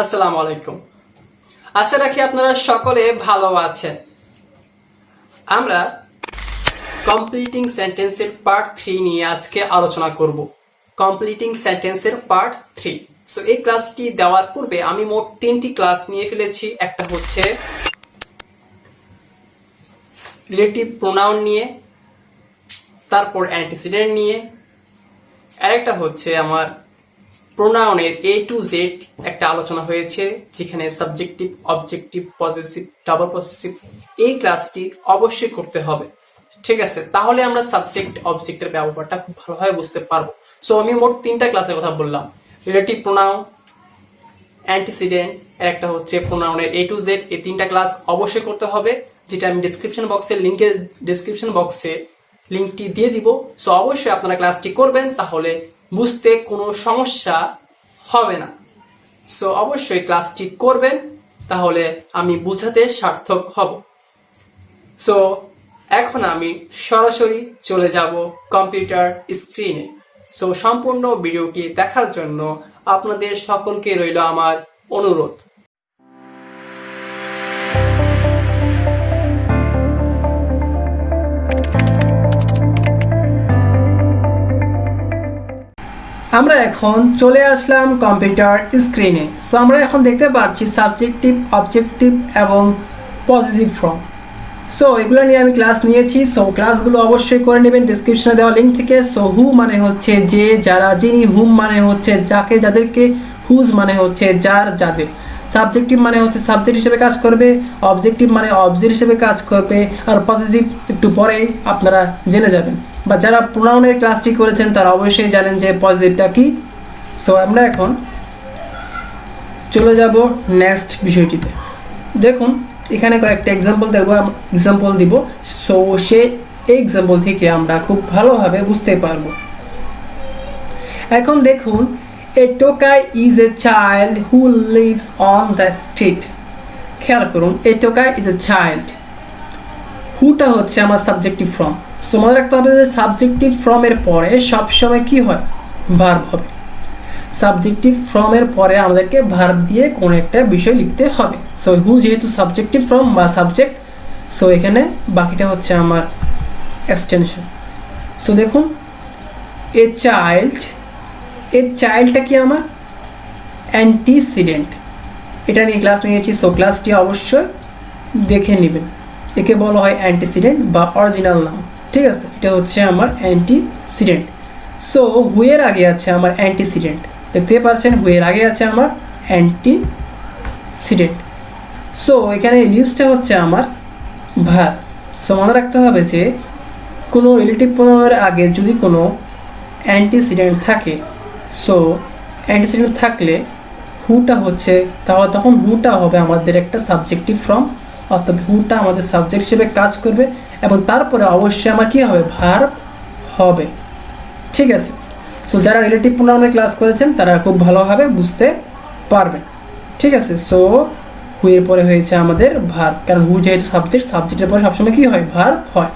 আসসালামু আলাইকুম। আশা রাখি আপনারা সকলে ভালো আছেন। আমরা কমপ্লিটিং সেন্টেন্সের পার্ট 3 নিয়ে আজকে আলোচনা করব। কমপ্লিটিং সেন্টেন্সের পার্ট 3। সো এই ক্লাসটি দেওয়ার পূর্বে আমি মোট 3টি ক্লাস নিয়ে ফেলেছি। একটা হচ্ছে রিলেটিভ প্রোনাউন নিয়ে, তারপর অ্যান্টিসিডেন্ট নিয়ে, আরেকটা হচ্ছে আমার প্রোনাউনের A to Z একটা আলোচনা হয়েছে, যেখানে subjective, objective, possessive, double possessive. এই ক্লাসটি অবশ্যই করতে হবে, ঠিক আছে? তাহলে আমরা সাবজেক্ট অবজেক্টের ব্যবহারটা খুব ভালোভাবে বুঝতে পারবো। সো আমি মোট 3টা ক্লাসের কথা বললাম, রিলেটিভ প্রোনাউন, অ্যান্টিসিডেন্ট, একটা হচ্ছে প্রোনাউনের A to Z। এই 3টা ক্লাস অবশ্যই করতে হবে, যেটা আমি ডিসক্রিপশন বক্সে লিঙ্কটি দিয়ে দিব। সো অবশ্যই আপনারা ক্লাসটি করবেন, তাহলে বুঝতে কোনো সমস্যা হবে না। সো অবশ্যই ক্লাসটি করবেন, তাহলে আমি বুঝাতে সার্থক হব। সো এখন আমি সরাসরি চলে যাব কম্পিউটার স্ক্রিনে। সো সম্পূর্ণ ভিডিওটি দেখার জন্য আপনাদের সকলকে রইল আমার অনুরোধ। আমরা এখন চলে আসলাম কম্পিউটার স্ক্রিনে। সো আমরা এখন দেখতে পাচ্ছি সাবজেক্টিভ, অবজেক্টিভ এবং পজিটিভ ফর্ম। সো এগুলো নিয়ে আমি ক্লাস নিয়েছি। সো ক্লাসগুলো অবশ্যই করে নেবেন ডিসক্রিপশনে দেওয়া লিঙ্ক থেকে। সো হু মানে হচ্ছে যে, যারা, যিনি। হুম মানে হচ্ছে যাকে, যাদেরকে। হুজ মানে হচ্ছে যার, যাদের। সাবজেক্টিভ মানে হচ্ছে সাবজেক্ট হিসেবে কাজ করবে, অবজেক্টিভ মানে অবজেক্ট হিসেবে কাজ করবে, আর পজিটিভ একটু পরেই আপনারা জেনে যাবেন, বা যারা প্রোনাউনের ক্লাসটি করেছেন তারা অবশ্যই জানেন যে পজিটিভটা কি। সো আমরা এখন চলে যাব নেক্সট বিষয়টিতে। দেখুন এখানে কয়েকটা এক্সাম্পল দিব। সো সেই এক্সাম্পল থেকে আমরা খুব ভালোভাবে বুঝতে পারবো। এখন দেখুন, a tokai is a child who lives on the street. খেয়াল করুন, এ টোকাই ইজ এ চাইল্ড। হুটা হচ্ছে আমার সাবজেক্টিভ ফর্ম। সো মনে রাখতে হবে যে সাবজেক্টিভ ফর্মের পরে সবসময় কি হয়? ভার্ব হবে। সাবজেক্টিভ ফর্মের পরে আমাদেরকে ভার্ব দিয়ে কোনো একটা বিষয় লিখতে হবে। সো হু যেহেতু সাবজেক্টিভ ফর্ম বা সাবজেক্ট, সো এখানে বাকিটা হচ্ছে আমার এক্সটেনশন। সো দেখুন, এ চাইল্ড, এ চাইল্ডটা কি আমার অ্যান্টিসিডেন্ট। এটা নিয়ে ক্লাস নিয়েছি। সো ক্লাসটি অবশ্যই দেখে নেবেন। একে বলা হয় অ্যান্টিসিডেন্ট বা অরিজিনাল নাউন, ঠিক আছে? এটা হচ্ছে আমার অ্যান্টিসিডেন্ট। সো হুয়ের আগে আছে আমার অ্যান্টিসিডেন্ট, দেখতে পাচ্ছেন হুয়ের আগে আছে আমার অ্যান্টিসিডেন্ট। সো এখানে লিভসটা হচ্ছে আমার ভার্ব। সো মনে রাখতে হবে যে কোনো রিলেটিভ প্রোনাউনের আগে যদি কোনো অ্যান্টিসিডেন্ট থাকে, সো অ্যান্টিসিডেন্ট থাকলে হুটা হচ্ছে, তাহলে তখন হুটা হবে আমাদের একটা সাবজেক্টিভ ফর্ম, অর্থাৎ হুটা আমাদের সাবজেক্ট হিসেবে কাজ করবে, এবং তারপরে অবশ্যই আমার কি হবে? ভার্ব হবে, ঠিক আছে? সো যারা রিলেটিভ প্রোনাউনের ক্লাস করেছেন তারা খুব ভালোভাবে বুঝতে পারবেন, ঠিক আছে? সো হু এর পরে হয়েছে আমাদের ভার্ব, কারণ হু যেহেতু সাবজেক্ট, সাবজেক্টের পরে সবসময় কি হয়? ভার্ব হয়।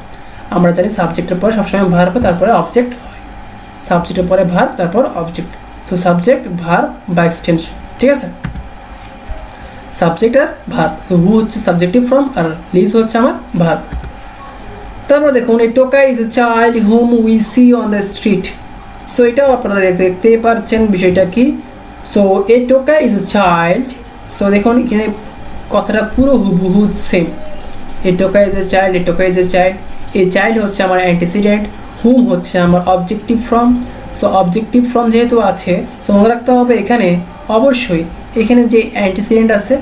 আমরা জানি সাবজেক্টের পরে সবসময় ভার্ব হয়, তারপরে অবজেক্ট হয়। সাবজেক্টের পরে ভার্ব, তারপর অবজেক্ট। সো সাবজেক্ট, ভার্ব বা এক্সটেনশন, ঠিক আছে? সাবজেক্ট আর ভার্ব। হু হচ্ছে সাবজেক্টিভ ফর্ম আর লিভস হচ্ছে আমার ভার্ব। তারপর দেখুন, এ টোকা is a child hmm we see on the street. So এটাও আপনারা দেখতে পাচ্ছেন বিষয়টা কি। সো এ টোকা ইজ এ চাইল্ড। সো দেখুন এখানে কথাটা পুরো হুবহু সেম। এ টোকা ইজ এ চাইল্ড, এ টোকা ইজ এ চাইল্ড। এই চাইল্ড হচ্ছে আমার অ্যান্টিসিডেন্ট, হুম হচ্ছে আমার objective form. So objective form যেহেতু আছে, সো মনে রাখতে হবে এখানে অবশ্যই এখানে যে অ্যান্টিসিডেন্ট আছে,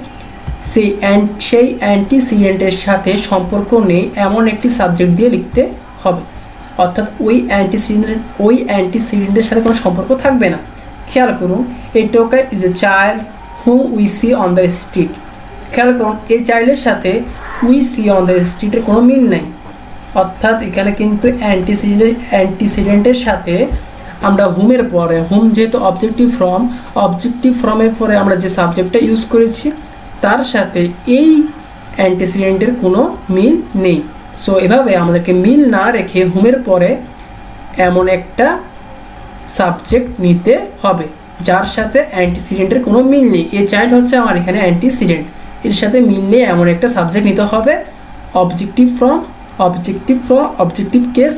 সেই অ্যান্টিসিডেন্টের সাথে সম্পর্ক নেই এমন একটি সাবজেক্ট দিয়ে লিখতে হবে, অর্থাৎ ওই অ্যান্টিসিডেন্টের সাথে কোনো সম্পর্ক থাকবে না। খেয়াল করুন, এ টোকা is a child hmm we see on the street. খেয়াল করুন, এই চাইল্ডের সাথে উই সি অন দ্য স্ট্রিটের কোনো মিল নেই, অর্থাৎ এখানে কিন্তু অ্যান্টিসিডেন্টের সাথে আমরা হুমের পরে, হুম যেহেতু অবজেক্টিভ ফর্মের পরে আমরা যে সাবজেক্টটা ইউজ করেছি তার সাথে এই অ্যান্টিসিডেন্টের কোনো মিল নেই। সো এভাবে আমাদেরকে মিল না রেখে হুমের পরে এমন একটা সাবজেক্ট নিতে হবে, যার সাথে অ্যান্টিসিডেন্টের কোনো মিল নেই। এ চাইল্ড হচ্ছে আমার এখানে অ্যান্টিসিডেন্ট, এর সাথে মিল নেই এমন একটা সাবজেক্ট নিতে হবে অবজেক্টিভ কেস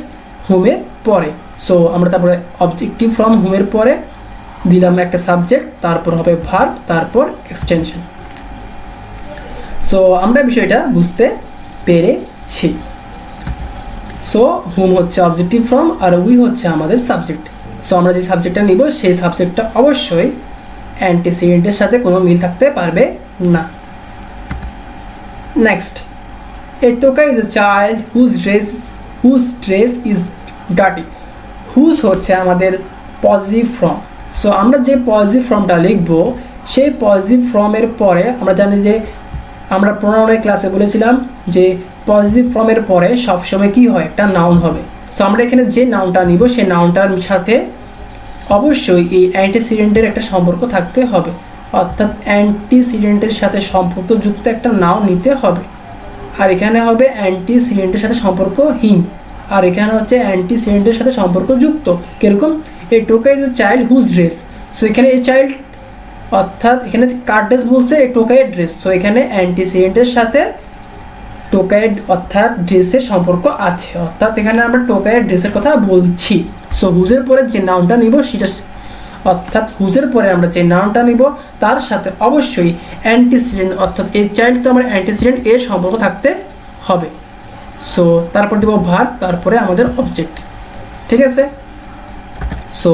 হুমের পরে। সো আমরা তারপরে অবজেক্টিভ ফ্রম হুমের পরে দিলাম একটা সাবজেক্ট, তারপর হবে ভার্ব, তারপর এক্সটেনশন। সো আমরা বিষয়টা বুঝতে পেরেছি। সো হুম হচ্ছে অবজেক্টিভ ফ্রম আর উই হচ্ছে আমাদের সাবজেক্ট। সো আমরা যে সাবজেক্টটা নিব সেই সাবজেক্টটা অবশ্যই অ্যান্টিসিডেন্টের সাথে কোনো মিল থাকতে পারবে না। নেক্সট, এ টোকা is a child whose dress is dirty. Whose হচ্ছে আমাদের পজিটিভ ফর্ম। সো আমরা যে পজিটিভ ফর্মটা লিখব সেই পজিটিভ ফর্মের পরে আমরা জানি যে আমরা প্রোনাউনের ক্লাসে বলেছিলাম যে পজিটিভ ফর্মের পরে সবসময় কি হয়, একটা নাউন হবে। সো আমরা এখানে যে নাউনটা নিব সেই নাউনটার সাথে অবশ্যই এই অ্যান্টিসিডেন্টের একটা সম্পর্ক থাকতে হবে, অর্থাৎ অ্যান্টিসিডেন্টের সাথে সম্পর্কযুক্ত একটা নাউন নিতে হবে। আর এখানে হবে অ্যান্টিসিডেন্টের সাথে সম্পর্কহীন, আর এখানে হচ্ছে অ্যান্টিসিডেন্টের সাথে সম্পর্কযুক্ত। কীরকম, এ টোকা is a child whose dress. So এখানে এই চাইল্ড অর্থাৎ এখানে কার ড্রেস বলছে, এই টোকাইয়ের ড্রেস। সো এখানে অ্যান্টিসিডেন্টের সাথে টোকাইয়ের অর্থাৎ ড্রেসের সম্পর্ক আছে, অর্থাৎ এখানে আমরা টোকাইয়ের ড্রেসের কথা বলছি। সো হুজের পরে যে নাউনটা নিব সেটা অর্থাৎ হুজের পরে আমরা যে নাউনটা নিব তার সাথে অবশ্যই অ্যান্টিসিডেন্ট অর্থাৎ এই চাইল্ড তো আমার অ্যান্টিসিডেন্ট এর সম্পর্ক থাকতে হবে। সো তারপর দেব ভার্ব, তারপরে আমাদের অবজেক্ট। ঠিক আছে। সো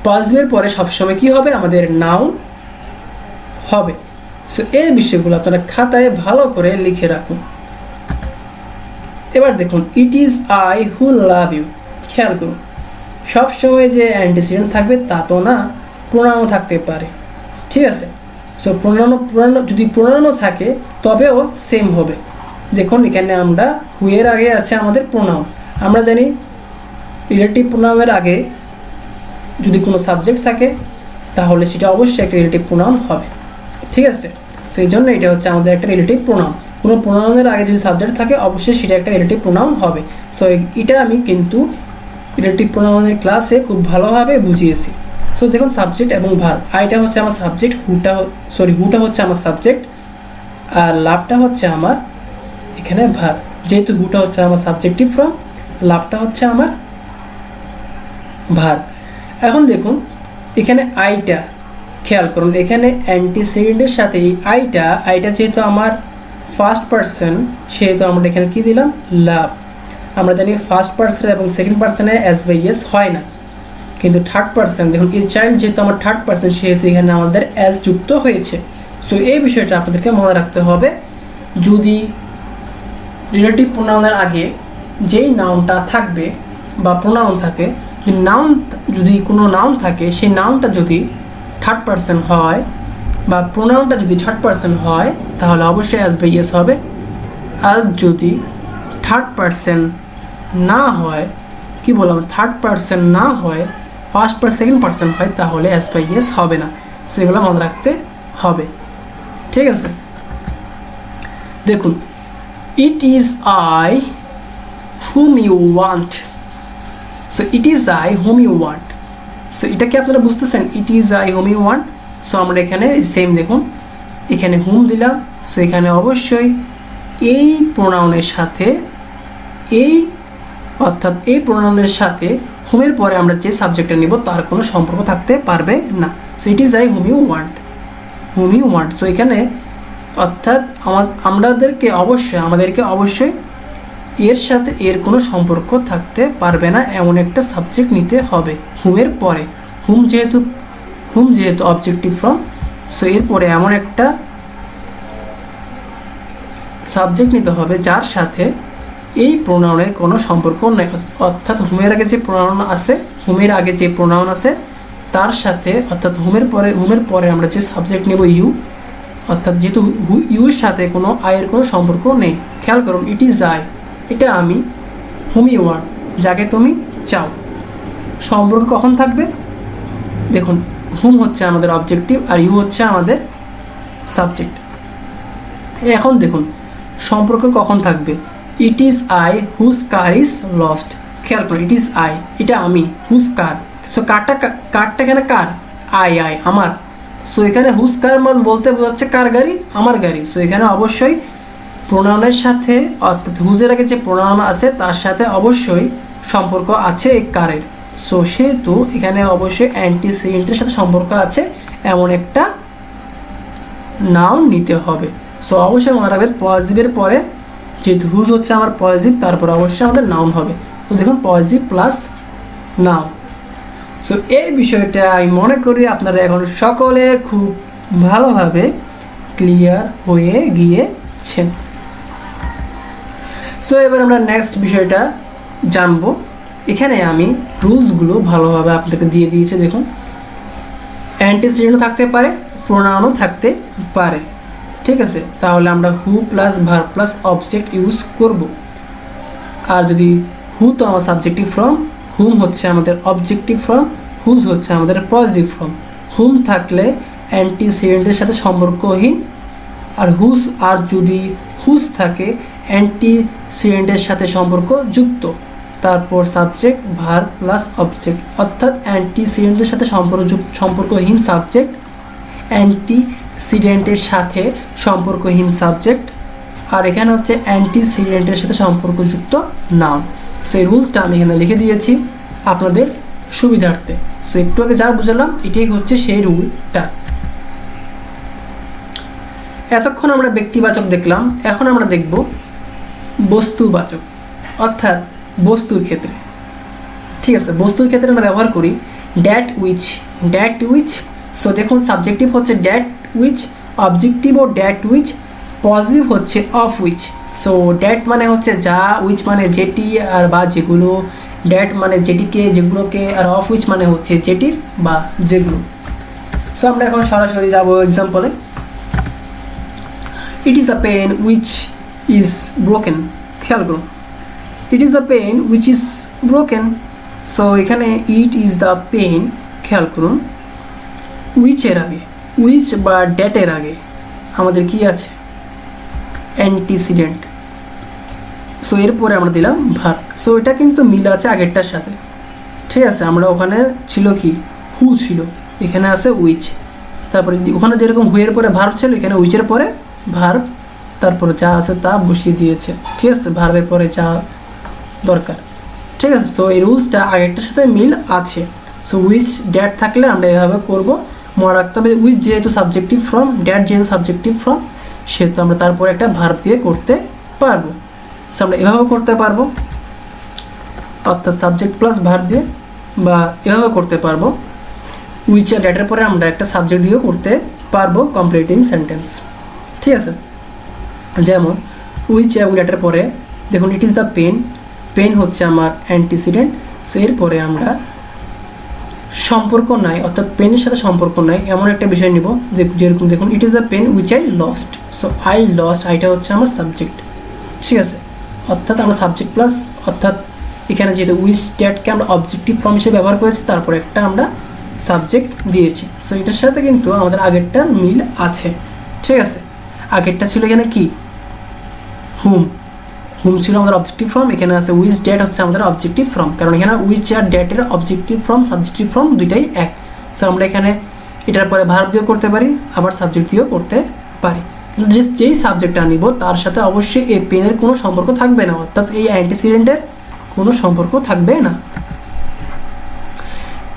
পজিটিভের পরে সবসময় কি হবে, আমাদের নাউন হবে। সো এই বিষয়গুলো আপনারা খাতায় ভালো করে লিখে রাখুন। এবার দেখুন, it is I who love you. খেয়াল করুন, সবসময় যে অ্যান্টিসিডেন্ট থাকবে তা তো না, প্রোনাউন থাকতে পারে। ঠিক আছে। সো প্রোনাউন যদি প্রোনাউনও থাকে তবেও সেম হবে। দেখুন এখানে আমরা হুয়ের আগে আছে আমাদের প্রোনাউন। আমরা জানি রিলেটিভ প্রোনাউনের আগে যদি কোনো সাবজেক্ট থাকে তাহলে সেটা অবশ্যই একটা রিলেটিভ প্রোনাউন হবে। ঠিক আছে। সো এই জন্য এটা হচ্ছে আমাদের একটা রিলেটিভ প্রোনাউন। কোনো প্রোনাউনের আগে যদি সাবজেক্ট থাকে অবশ্যই সেটা একটা রিলেটিভ প্রোনাউন হবে। সো এটা আমি কিন্তু রিলেটিভ প্রোনাউনের ক্লাসে খুব ভালোভাবে বুঝিয়েছি। সো দেখুন, সাবজেক্ট এবং ভার্ব, আইটা হচ্ছে আমার সাবজেক্ট, হুটা হচ্ছে আমার সাবজেক্ট, আর লাভটা হচ্ছে আমার এখানে ভার্ব। যেহেতু হুটা হচ্ছে আমার সাবজেক্টিভ ফর্ম, লাভটা হচ্ছে আমার ভার্ব। এখন দেখুন এখানে আইটা খেয়াল করুন, এখানে অ্যান্টিসিডেন্টের সাথে এই আইটা যেহেতু আমার ফার্স্ট পারসন সেহেতু আমরা এখানে কি দিলাম, লাভ। আমরা জানি ফার্স্ট পারসন এবং সেকেন্ড পারসনে এস বাই এস হয় না, কিন্তু থার্ড পারসন দেখুন এই চাইল্ড যেহেতু আমার থার্ড পারসন সেহেতু এখানে আমাদের এস যুক্ত হয়েছে। সো এই বিষয়টা আপনাদেরকে মনে রাখতে হবে। যদি রিলেটিভ প্রোনাউনের আগে যেই নাউনটা থাকবে বা প্রোনাউন থাকে, যদি কোনো নাউন থাকে সেই নাউনটা যদি থার্ড পারসন হয় বা প্রোনাউনটা যদি থার্ড পারসন হয় তাহলে অবশ্যই এস বাই এস হবে। আর যদি থার্ড পারসন না হয়, কি বললাম, থার্ড পারসন না হয়, ফার্স্ট বা সেকেন্ড পারসন হয় তাহলে এস বাই এস হবে না। সেগুলো মনে রাখতে হবে। ঠিক আছে। দেখুন, it is I whom you want. So it is I whom you want. So এটা কি আপনারা বুঝতেছেন, it is I whom you want. So আমরা এখানে সেম দেখুন, এখানে হুম দিলাম। সো এখানে অবশ্যই এই প্রোনাউনের সাথে অর্থাৎ এই প্রোনাউনের সাথে হুমের পরে আমরা যে সাবজেক্টটা নিব তার কোনো সম্পর্ক থাকতে পারবে না। So it is I whom you want. So এখানে অর্থাৎ আমাদেরকে অবশ্যই এর সাথে এর কোনো সম্পর্ক থাকতে পারবে না এমন একটা সাবজেক্ট নিতে হবে হুমের পরে। হুম যেহেতু অবজেক্টিভ ফর্ম, সো এরপরে এমন একটা সাবজেক্ট নিতে হবে যার সাথে এই প্রোনাউনের কোনো সম্পর্ক নেই। অর্থাৎ হুমের আগে যে প্রোনাউন আছে তার সাথে, অর্থাৎ হুমের পরে আমরা যে সাবজেক্ট নেব ইউ, অর্থাৎ যেহেতু ইউর সাথে কোনো আয়ের কোনো সম্পর্ক নেই। খেয়াল করুন, ইট ইজ আই, এটা আমি, হুম ইউ ওয়ান্ট, যাকে তুমি চাও। সম্পর্ক কখন থাকবে, দেখুন হুম হচ্ছে আমাদের অবজেক্টিভ আর ইউ হচ্ছে আমাদের সাবজেক্ট। এখন দেখুন সম্পর্ক কখন থাকবে, it is I whose car is lost. খেয়াল করুন, ইট ইজ আই, এটা আমি, হুজ কার। সো কারটা এখানে কার, আই আমার। সো এখানে হুজ কার বলতে বোঝাচ্ছে কার গাড়ি, আমার গাড়ি। সো এখানে অবশ্যই প্রোনাউনের সাথে অর্থাৎ হুজের আগে যে প্রোনাউন আছে তার সাথে অবশ্যই সম্পর্ক আছে এই কারের। সো সেহেতু এখানে অবশ্যই অ্যান্টিসিডেন্টের সাথে সম্পর্ক আছে এমন একটা নাউন নিতে হবে। সো অবশ্যই মনে রাখবেন পজিটিভের পরে যেহেতু হুজ হচ্ছে আমার পজিটিভ, তারপর অবশ্যই আমাদের নাউন হবে। তো দেখুন পজিটিভ প্লাস নাউন। সো এই বিষয়টা আমি মনে করি আপনারা এখন সকলে খুব ভালোভাবে ক্লিয়ার হয়ে গিয়েছেন। সো এবার আমরা নেক্সট বিষয়টা জানবো। এখানে আমি রুলসগুলো ভালোভাবে আপনাদেরকে দিয়ে দিয়েছি। দেখুন অ্যান্টিসিডেন্টও থাকতে পারে, প্রোনাউনও থাকতে পারে, ঠিক আছে। তাহলে আমরা who plus verb plus object use করব। আর যদি হু তো আমার সাবজেক্টিভ ফর্ম, হুম হচ্ছে আমাদের অবজেক্টিভ ফর্ম, হুজ হচ্ছে আমাদের পজিটিভ ফর্ম। হুম থাকলে অ্যান্টিসিডেন্টের সাথে সম্পর্কহীন, আর হুজ আর যদি হুজ থাকে অ্যান্টিসিডেন্টের সাথে সম্পর্ক যুক্ত। তারপর সাবজেক্ট ভার্ব প্লাস অবজেক্ট, অর্থাৎ অ্যান্টিসিডেন্টের সাথে সম্পর্কহীন সাবজেক্ট, অ্যান্টিসিডেন্টের সাথে সম্পর্কহীন সাবজেক্ট, আর এখানে হচ্ছে অ্যান্টিসিডেন্টের সাথে সম্পর্কযুক্ত নাউন। সো এই রুলসটা আমি এখানে লিখে দিয়েছি আপনাদের সুবিধার্থে। সো একটু আগে যা বুঝলাম এটাই হচ্ছে সেই রুলটা। এতক্ষণ আমরা ব্যক্তিবাচক দেখলাম, এখন আমরা দেখব বস্তুবাচক, অর্থাৎ বস্তুর ক্ষেত্রে। ঠিক আছে, বস্তুর ক্ষেত্রে আমরা ব্যবহার করি ড্যাট উইচ। সো দেখুন সাবজেক্টিভ হচ্ছে ড্যাট উইচ, অবজেক্টিভ ও ড্যাট উইচ, পজিটিভ হচ্ছে অফ উইচ। সো ড্যাট মানে হচ্ছে যা, উইচ মানে যেটি আর বা যেগুলো, ড্যাট মানে যেটিকে যেগুলোকে, আর অফ উইচ মানে হচ্ছে যেটির বা যেগুলো। সো আমরা এখন সরাসরি যাব এক্সাম্পলে। It is the pen which is broken. খেয়াল করুন, it is the pen which is broken. So এখানে ইট ইজ দ্য পেন, খেয়াল করুন উইচের আগে, উইচ বা ড্যাটের আগে আমাদের কি আছে অ্যান্টিসিডেন্ট। সো এরপরে আমরা দিলাম ভার্ব। সো এটা কিন্তু মিল আছে আগেরটার সাথে, ঠিক আছে। আমরা ওখানে ছিল কি হু ছিল, এখানে আছে উইচ। তারপরে ওখানে যেরকম হু এর পরে ভার্ব ছিল, এখানে উইচের পরে ভার্ব, তারপরে যা আছে তা বসিয়ে দিয়েছে, ঠিক আছে, ভার্বের পরে যা দরকার, ঠিক আছে। সো এই রুলসটা আগেরটার সাথে মিল আছে। সো উইচ ড্যাট থাকলে আমরা এভাবে করব। মনে রাখতে হবে উইচ যেহেতু সাবজেক্টিভ ফর্ম, ড্যাট যেহেতু সাবজেক্টিভ ফর্ম, সেহেতু আমরা তারপরে একটা ভার্ব দিয়ে করতে পারবো। সো আমরা এভাবেও করতে পারবো, অর্থাৎ সাবজেক্ট প্লাস ভার্ব দিয়ে, বা এভাবে করতে পারবো উইচ আর ড্যাটের পরে আমরা একটা সাবজেক্ট দিয়েও করতে পারবো কমপ্লিটিং সেন্টেন্স, ঠিক আছে। যেমন উইচ এবং ড্যাটের পরে দেখুন it is the pen, pen হচ্ছে আমার অ্যান্টিসিডেন্ট। সো এরপরে আমরা সম্পর্ক নাই, অর্থাৎ পেনের সাথে সম্পর্ক নাই এমন একটা বিষয় নিব। যেরকম দেখুন it is the pen which I lost. So I lost, আইটা হচ্ছে আমার সাবজেক্ট, ঠিক আছে। অর্থাৎ আমরা সাবজেক্ট প্লাস, অর্থাৎ এখানে যেহেতু উইচ ড্যাটকে আমরা অবজেক্টিভ ফর্ম হিসেবে ব্যবহার করেছি, তারপর একটা আমরা সাবজেক্ট দিয়েছি। সো এটার সাথে কিন্তু আমাদের আগেরটার মিল আছে, ঠিক আছে। আগেরটা ছিল এখানে কি হুম, হুম ছিল আমাদের অবজেক্টিভ ফর্ম, এখানে আছে উইচ ড্যাট হচ্ছে আমাদের অবজেক্টিভ ফর্ম, কারণ এখানে উইচ আর ড্যাটের অবজেক্টিভ ফর্ম সাবজেক্টিভ ফর্ম দুইটাই এক। সো আমরা এখানে এটার পরে ভার্ব দিয়েও করতে পারি, আবার সাবজেক্ট দিয়েও করতে পারি। কিন্তু যেই সাবজেক্টটা নিব তার সাথে অবশ্যই এই পেনের কোনো সম্পর্ক থাকবে না, অর্থাৎ এই অ্যান্টিসিডেন্টের কোনো সম্পর্ক থাকবে না।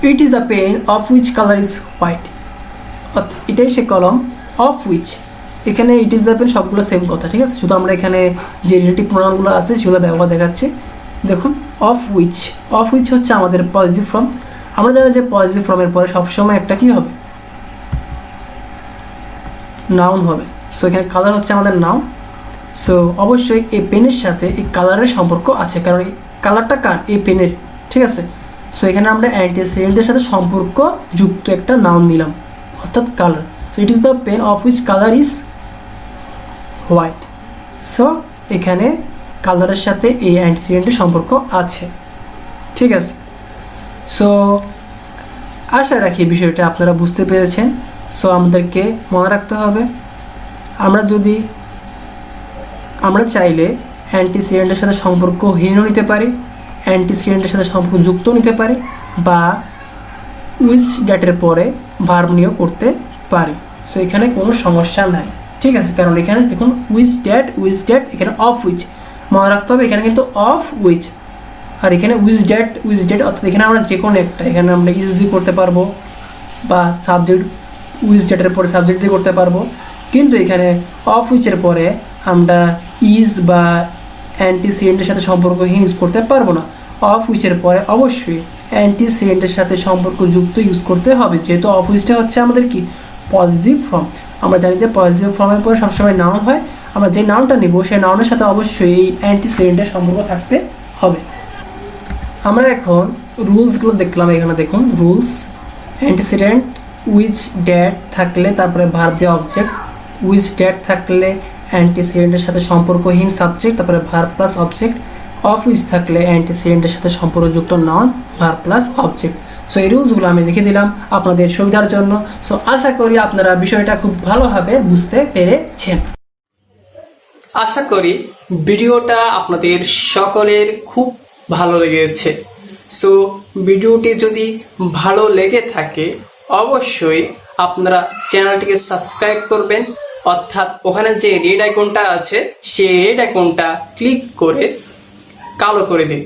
It is the pen of which colour is white, এটাই সে কলম অফ উইচ। এখানে ইট ইজ দ্য পেন সবগুলো সেম কথা, ঠিক আছে। শুধু আমরা এখানে যে রিলেটিভ প্রোনাউনগুলো আছে সেগুলো ব্যবহার দেখাচ্ছি। দেখুন অফ উইচ, অফ উইচ হচ্ছে আমাদের পজিটিভ ফর্ম। আমরা জানি যে পজিটিভ ফর্মের পরে সবসময় একটা কি হবে নাউন হবে। সো এখানে কালার হচ্ছে আমাদের নাউন। সো অবশ্যই এই পেনের সাথে এই কালারের সম্পর্ক আছে, কারণ এই কালারটা কার এই পেনের, ঠিক আছে। সো এখানে আমরা অ্যান্টিসিডেন্টের সাথে সম্পর্ক যুক্ত একটা নাউন নিলাম, অর্থাৎ colour. So it is the pen of which colour is white. So এখানে কালারের সাথে এই অ্যান্টিসিডেন্টের সম্পর্ক আছে, ঠিক আছে। সো আশা রাখি বিষয়টা আপনারা বুঝতে পেরেছেন। সো আমাদেরকে মনে রাখতে হবে আমরা চাইলে অ্যান্টিসিডেন্টের সাথে সম্পর্কহীনও নিতে পারি, অ্যান্টিসিডেন্টের সাথে সম্পর্ক যুক্ত নিতে পারি, বা উইচ ড্যাটের পরে ভার্ব নিয়েও করতে পারি। সো এখানে কোনো সমস্যা নাই, ঠিক আছে। কারণ এখানে দেখুন উইচ ড্যাট, এখানে অফ উইচ মনে রাখতে হবে, এখানে কিন্তু অফ উইচ। আর এখানে উইচ ড্যাট অর্থাৎ এখানে আমরা যে কোনো একটা, এখানে আমরা ইজ দিয়ে করতে পারবো বা সাবজেক্ট উইচ ড্যাটের পরে সাবজেক্ট দিয়ে করতে পারবো। কিন্তু এখানে অফ উইচের পরে আমরা ইজ বা অ্যান্টিসিডেন্টের সাথে সম্পর্কহীন ইউজ করতে পারবো না। অফ উইচের পরে অবশ্যই অ্যান্টিসিডেন্টের সাথে সম্পর্কযুক্ত ইউজ করতে হবে, যেহেতু অফ উইচটা হচ্ছে আমাদের কি পজিটিভ ফর্ম। আমরা জানি যে পজিটিভ ফর্মের পরে সবসময় নাউন হয়। আমরা যে নাউনটা নিব সেই নাউনের সাথে অবশ্যই এই অ্যান্টিসিডেন্টের সম্পর্ক থাকতে হবে। আমরা এখন রুলসগুলো দেখলাম। এখানে দেখুন রুলস, অ্যান্টিসিডেন্ট উইচ ড্যাট থাকলে তারপরে ভার্ব দিয়ে অবজেক্ট, উইচ ড্যাট থাকলে অ্যান্টিসিডেন্টের সাথে সম্পর্কহীন সাবজেক্ট তারপরে verb plus object, of which থাকলে অ্যান্টিসিডেন্টের সাথে সম্পর্কযুক্ত noun verb plus object. So এই রুলসগুলো আমি লিখে দিলাম আপনাদের সুবিধার জন্য। সো আশা করি আপনারা বিষয়টা খুব ভালোভাবে বুঝতে পেরেছেন। আশা করি ভিডিওটা আপনাদের সকলের খুব ভালো লেগেছে। সো ভিডিওটি যদি ভালো লেগে থাকে অবশ্যই আপনারা চ্যানেলটিকে সাবস্ক্রাইব করবেন, অর্থাৎ ওখানে যে রেড আইকনটা আছে সেই রেড আইকনটা ক্লিক করে কালো করে দিন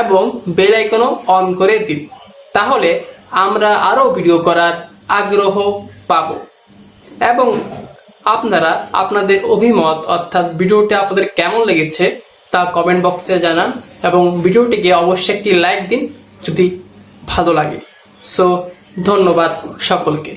এবং বেল আইকনও অন করে দিন। তাহলে আমরা আরও ভিডিও করার আগ্রহ পাব এবং আপনারা আপনাদের অভিমত অর্থাৎ ভিডিওটি আপনাদের কেমন লেগেছে তা কমেন্ট বক্সে জানান এবং ভিডিওটিকে অবশ্যই একটি লাইক দিন যদি ভালো লাগে। সো ধন্যবাদ সকলকে।